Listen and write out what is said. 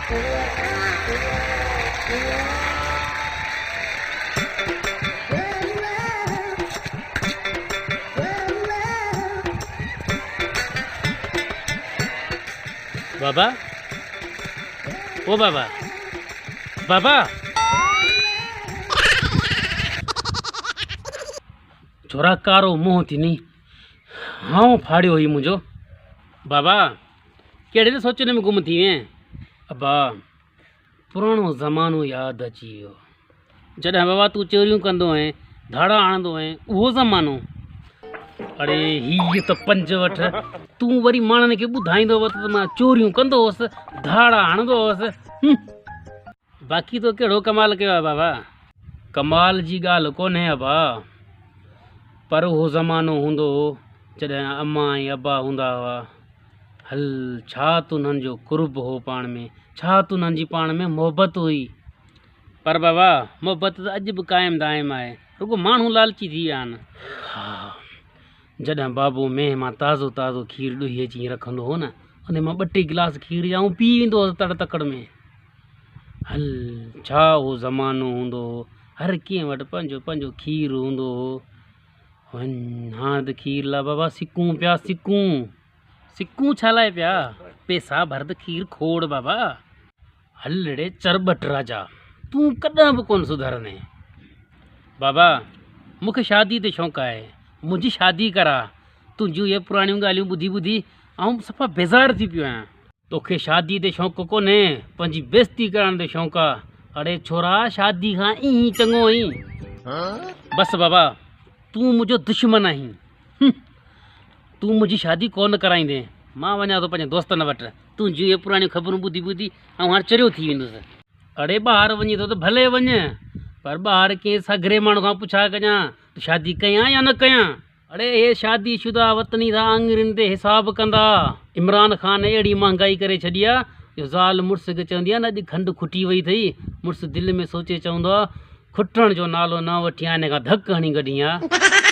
बाबा, ओ बाबा, बाबा, छोरा कारो मुंह थी नी, हाँ फाड़ियो हुई मुझो। बाबा, केड़े सोचने में गुम थी हैं? अबा, पुरानो ज़मानो याद अची वियो। जॾहिं बाबा तू चोरियूं कंदो है, धाड़ा आणंदो है, उहो ज़मानो। अरे हीअ त पंज वठ, तू वरी माण्हुनि खे ॿुधाईंदो हुअसि त मां चोरियूं कंदो हुअसि, धाड़ा हणंदो हुअसि। बाक़ी तो कहिड़ो कमाल कयो आहे बाबा? कमाल जी ॻाल्हि कोन्हे अबा, पर उहो ज़मानो हूंदो हो जॾहिं अम्मा ऐं अब्बा हूंदा हुआ। हल, छा त उन्हनि जो कुर्ब हो पाण में, छा त उन्हनि जी पाण में मोहबत हुई। पर बाबा, मोहबत त अॼु बि क़ाइमु दाइम आहे, रुगो माण्हू लालची थी विया आहिनि। हा, जॾहिं बाबू मेंह मां ताज़ो ताज़ो खीर ॾुही अची रखंदो हो न, उन मां 2-3 गिलास खीर जा पी वेंदो हुअसि तड़ तकड़ में। हल, छा उहो ज़मानो हूंदो हो, हर कंहिं वटि पंहिंजो पंहिंजो खीर हूंदो हो। हाणे त खीर ला बाबा सिकूं पिया, सिकूं छा लाइ पिया? पैसा भर त खीर खोड़ बाबा। हलड़े चरबट राजा, तूं कॾहिं बि कोन सुधरने। बाबा, मूंखे शादी ते शौक़ु आहे, मुंहिंजी शादी करा। तुंहिंजूं इहे पुराणियूं ॻाल्हियूं ॿुधी ॿुधी ऐं सफ़ा बेज़ार थी पियो आहियां। तोखे शादी ते शौक़ु कोन्हे, पंहिंजी बेइज़ती करण ते शौक़ु आहे। अड़े छोरा, शादी खां ई चङो आई। बस बाबा, तूं मुंहिंजो दुश्मन आहीं। तूं मुंहिंजी शादी कोन कराईंदे, मां वञा थो पंहिंजे दोस्तनि वटि। तुंहिंजूं इहे पुराणियूं ख़बरूं ॿुधी ॿुधी ऐं हाणे चरियो थी वेंदुसि। अड़े ॿाहिरि वञे थो त भले वञ, पर ॿाहिरि कंहिं सगरे माण्हू खां पुछा कजां त शादी कयां या न कयां। अड़े हे शादी शुदा वतनी था आङुरियुनि ते हिसाब कंदा। इमरान ख़ान अहिड़ी महांगाई करे छॾी आहे जो ज़ाल मुड़ुस खे चवंदी आहे न अॼु खंडु खुटी वई अथई, मुड़ुस दिलि में सोचे चवंदो आहे खुटण जो नालो न वठी हिन खां धकु हणी कढी आहे।